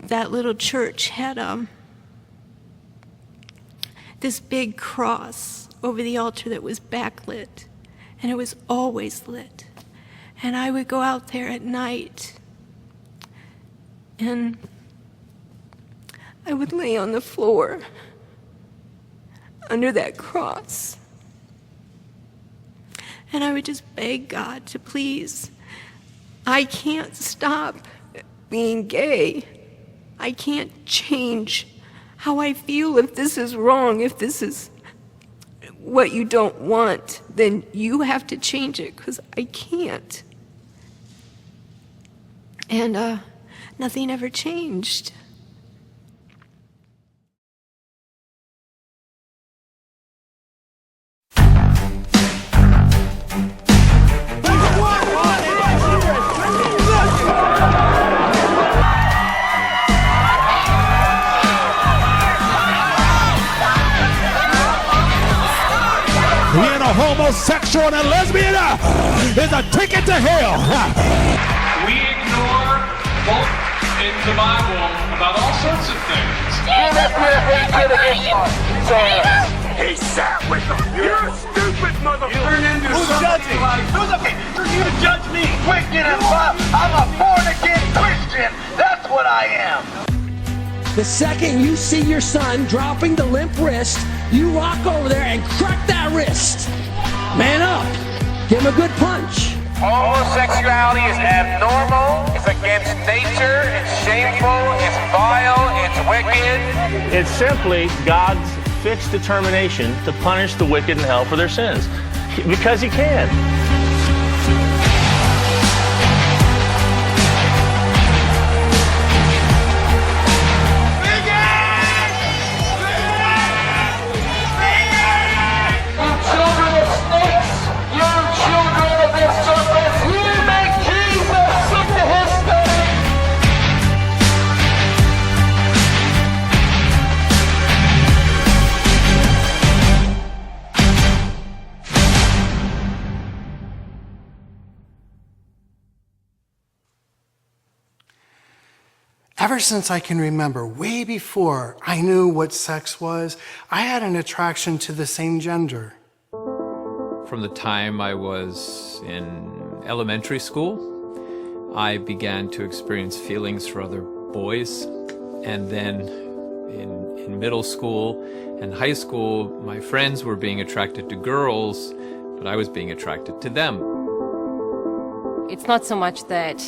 that little church had this big cross over the altar that was backlit, and it was always lit. And I would go out there at night, and I would lay on the floor under that cross, and I would just beg God to please, I can't stop being gay. I can't change how I feel. If this is wrong, if this is what you don't want, then you have to change it, because I can't. And nothing ever changed. Being a homosexual and a lesbian is a ticket to hell. We ignore both in the Bible about all sorts of things. He sat with them. You're a stupid motherfucker. Who's judging? Who's a for you to judge me? Wicked and love. I'm a born-again Christian. That's what I am. The second you see your son dropping the limp wrist, you walk over there and crack that wrist. Man up. Give him a good punch. Homosexuality is abnormal. It's against nature. It's shameful. It's vile. It's wicked. It's simply God's fixed determination to punish the wicked in hell for their sins. Because he can. Ever since I can remember, way before I knew what sex was, I had an attraction to the same gender. From the time I was in elementary school, I began to experience feelings for other boys. And then in middle school and high school, my friends were being attracted to girls, but I was being attracted to them. It's not so much that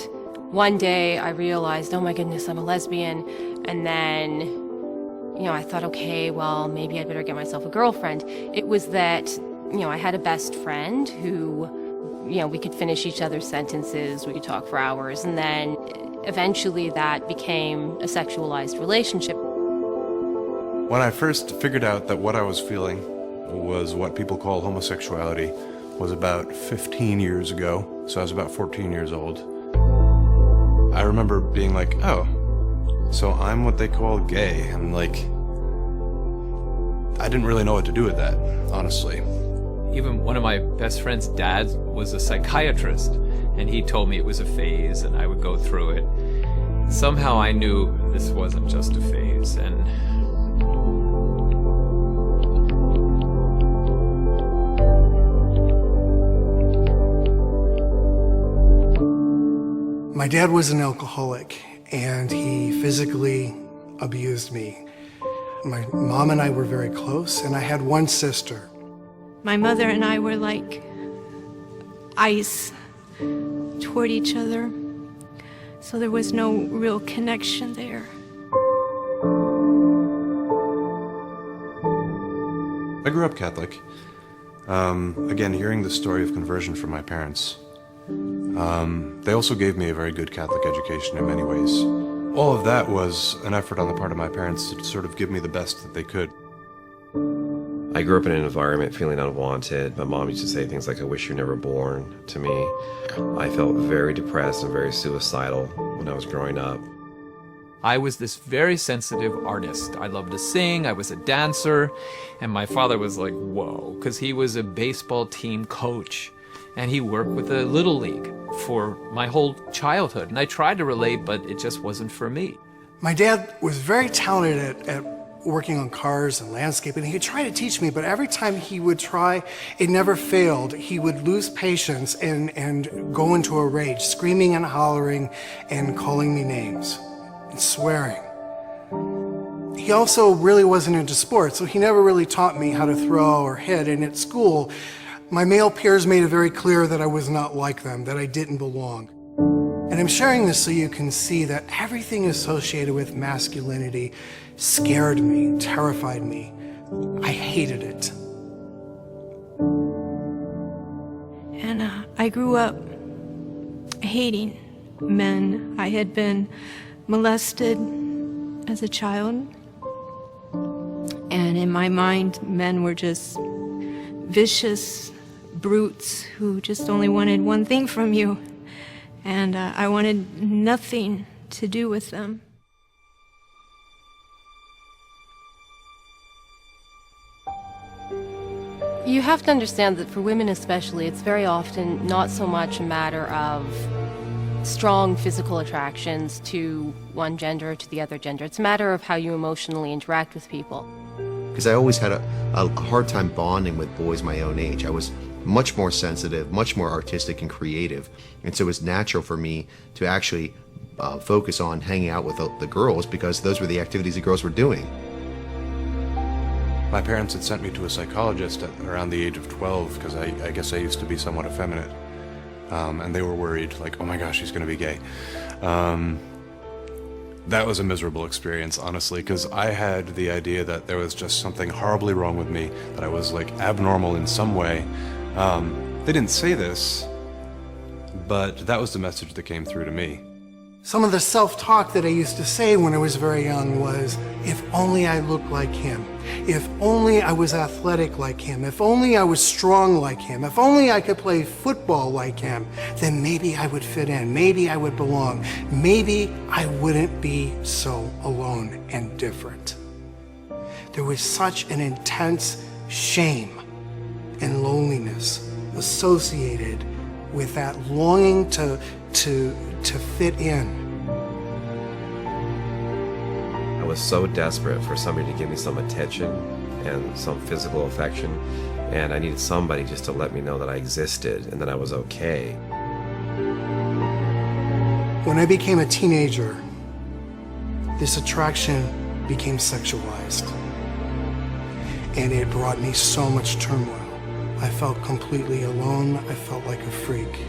one day I realized, oh my goodness, I'm a lesbian, and then, I thought, okay, well, maybe I'd better get myself a girlfriend. It was that, I had a best friend who, we could finish each other's sentences, we could talk for hours, and then eventually that became a sexualized relationship. When I first figured out that what I was feeling was what people call homosexuality was about 15 years ago, so I was about 14 years old. I remember being like, oh, so I'm what they call gay, and I didn't really know what to do with that, honestly. Even one of my best friend's dad was a psychiatrist, and he told me it was a phase and I would go through it. Somehow I knew this wasn't just a phase, and my dad was an alcoholic, and he physically abused me. My mom and I were very close, and I had one sister. My mother and I were like ice toward each other, so there was no real connection there. I grew up Catholic. Again, hearing the story of conversion from my parents, they also gave me a very good Catholic education in many ways. All of that was an effort on the part of my parents to sort of give me the best that they could. I grew up in an environment feeling unwanted. My mom used to say things like, I wish you were never born to me. I felt very depressed and very suicidal when I was growing up. I was this very sensitive artist. I loved to sing, I was a dancer, and my father was like, whoa, because he was a baseball team coach. And he worked with the Little League for my whole childhood. And I tried to relate, but it just wasn't for me. My dad was very talented at working on cars and landscaping. He would try to teach me, but every time he would try, it never failed. He would lose patience and go into a rage, screaming and hollering and calling me names and swearing. He also really wasn't into sports, so he never really taught me how to throw or hit. And at school, my male peers made it very clear that I was not like them, that I didn't belong. And I'm sharing this so you can see that everything associated with masculinity scared me, terrified me. I hated it. And I grew up hating men. I had been molested as a child. And in my mind, men were just vicious brutes who just only wanted one thing from you. And I wanted nothing to do with them. You have to understand that for women especially, it's very often not so much a matter of strong physical attractions to one gender or to the other gender. It's a matter of how you emotionally interact with people. Because I always had a hard time bonding with boys my own age. I was much more sensitive, much more artistic and creative. And so it was natural for me to actually focus on hanging out with the girls because those were the activities the girls were doing. My parents had sent me to a psychologist at around the age of 12 because I guess I used to be somewhat effeminate. And they were worried, like, oh my gosh, he's going to be gay. That was a miserable experience, honestly, because I had the idea that there was just something horribly wrong with me, that I was, like, abnormal in some way. They didn't say this, but that was the message that came through to me. Some of the self-talk that I used to say when I was very young was, if only I looked like him, if only I was athletic like him, if only I was strong like him, if only I could play football like him, then maybe I would fit in, maybe I would belong, maybe I wouldn't be so alone and different. There was such an intense shame and loneliness associated with that longing to fit in. I was so desperate for somebody to give me some attention and some physical affection, and I needed somebody just to let me know that I existed and that I was okay. When I became a teenager, this attraction became sexualized, and it brought me so much turmoil. I felt completely alone. I felt like a freak.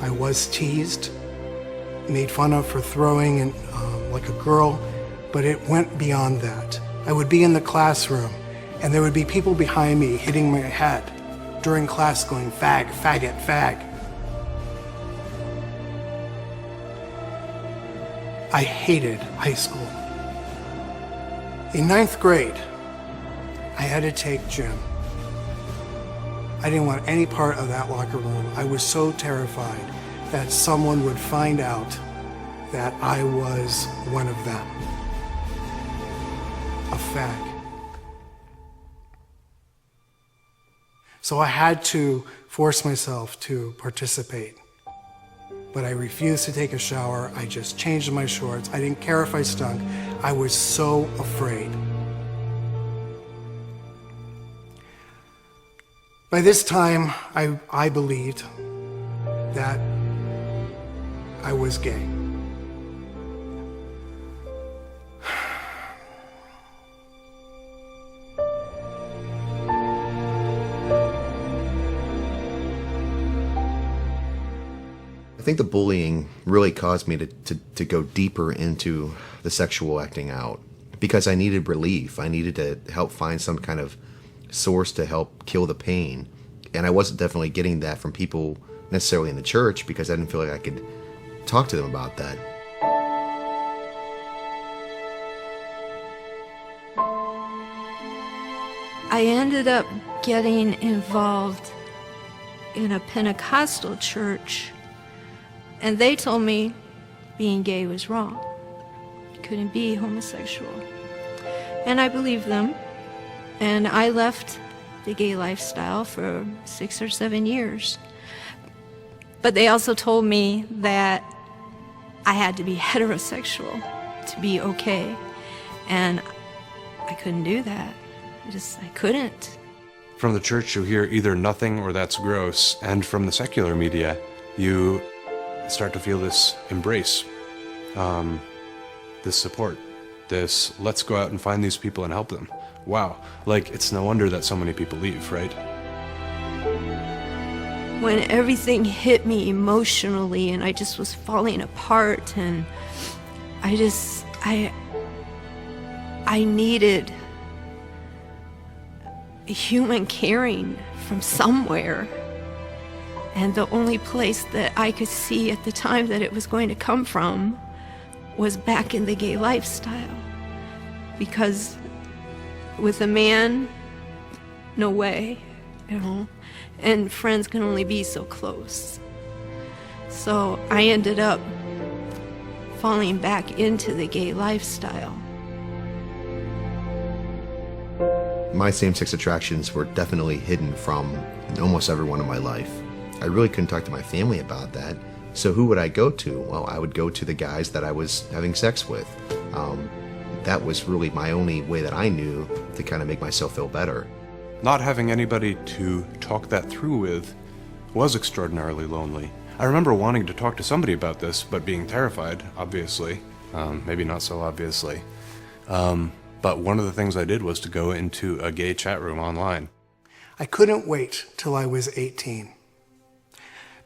I was teased, made fun of for throwing and like a girl, but it went beyond that. I would be in the classroom and there would be people behind me hitting my head during class going, fag, faggot, fag. I hated high school. In 9th grade, I had to take gym. I didn't want any part of that locker room. I was so terrified that someone would find out that I was one of them. A fag. So I had to force myself to participate. But I refused to take a shower. I just changed my shorts. I didn't care if I stunk. I was so afraid. By this time, I believed that I was gay. I think the bullying really caused me to go deeper into the sexual acting out because I needed relief. I needed to help find some kind of source to help kill the pain. And I wasn't definitely getting that from people necessarily in the church because I didn't feel like I could talk to them about that. I ended up getting involved in a Pentecostal church, and they told me being gay was wrong. You couldn't be homosexual. And I believed them, and I left the gay lifestyle for 6 or 7 years. But they also told me that I had to be heterosexual. to be okay. And I couldn't do that. I couldn't. From the church, you hear either nothing or that's gross, and from the secular media, you start to feel this embrace, this support, this let's go out and find these people and help them. Wow, like it's no wonder that so many people leave, right? When everything hit me emotionally and I just was falling apart, and I needed a human caring from somewhere. And the only place that I could see at the time that it was going to come from was back in the gay lifestyle. Because with a man, no way, you know, and friends can only be so close. So I ended up falling back into the gay lifestyle. My same-sex attractions were definitely hidden from almost everyone in my life. I really couldn't talk to my family about that. So who would I go to? Well, I would go to the guys that I was having sex with. That was really my only way that I knew to kind of make myself feel better. Not having anybody to talk that through with was extraordinarily lonely. I remember wanting to talk to somebody about this, but being terrified, obviously. Maybe not so obviously. But one of the things I did was to go into a gay chat room online. I couldn't wait till I was 18.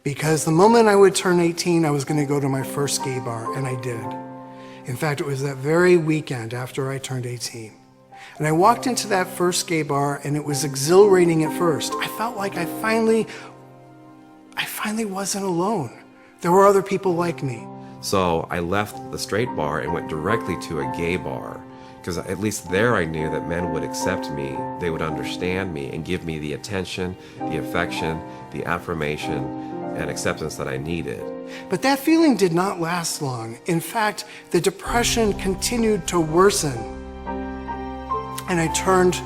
Because the moment I would turn 18, I was going to go to my first gay bar, and I did. In fact, it was that very weekend after I turned 18. And I walked into that first gay bar, and it was exhilarating at first. I felt like I finally wasn't alone. There were other people like me. So I left the straight bar and went directly to a gay bar, because at least there I knew that men would accept me, they would understand me, and give me the attention, the affection, the affirmation, and acceptance that I needed. But that feeling did not last long. In fact, the depression continued to worsen. And I turned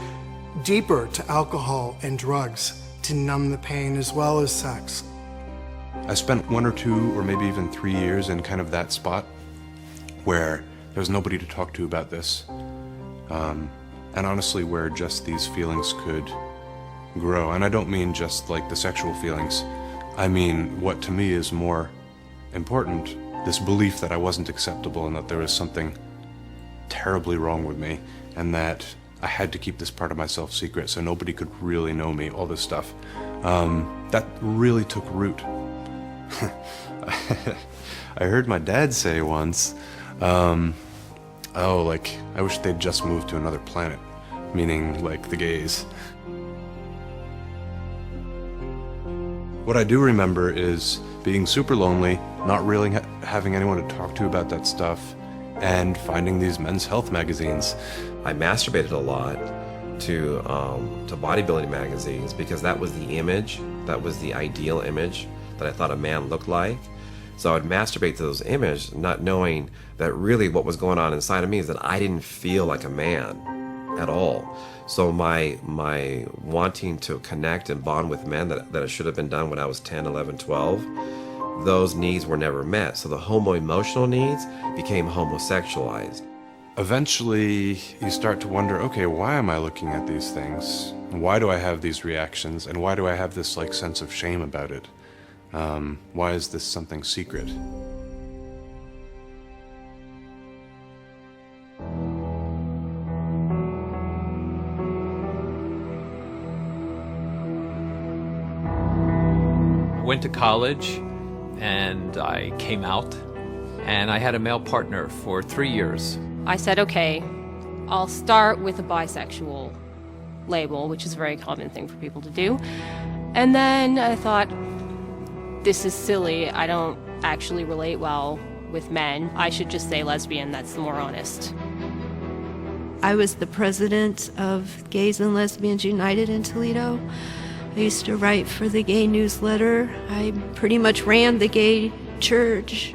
deeper to alcohol and drugs to numb the pain, as well as sex. I spent 1 or 2 or maybe even 3 years in kind of that spot where there was nobody to talk to about this. And honestly, where just these feelings could grow. And I don't mean just like the sexual feelings. I mean, what to me is more important, this belief that I wasn't acceptable and that there was something terribly wrong with me, and that I had to keep this part of myself secret so nobody could really know me, all this stuff. That really took root. I heard my dad say once, oh, like, I wish they'd just moved to another planet, meaning like the gays. What I do remember is being super lonely, not really having anyone to talk to about that stuff, and finding these men's health magazines. I masturbated a lot to bodybuilding magazines because that was the image, that was the ideal image that I thought a man looked like. So I would masturbate to those images, not knowing that really what was going on inside of me is that I didn't feel like a man at all. So my wanting to connect and bond with men that it should have been done when I was 10, 11, 12, those needs were never met. So the homo-emotional needs became homosexualized. Eventually, you start to wonder, okay, why am I looking at these things? Why do I have these reactions? And why do I have this like sense of shame about it? Why is this something secret? Went to college and I came out, and I had a male partner for 3 years. I said, okay, I'll start with a bisexual label, which is a very common thing for people to do. And then I thought, this is silly. I don't actually relate well with men. I should just say lesbian. That's the more honest. I was the president of Gays and Lesbians United in Toledo. I used to write for the gay newsletter. I pretty much ran the gay church.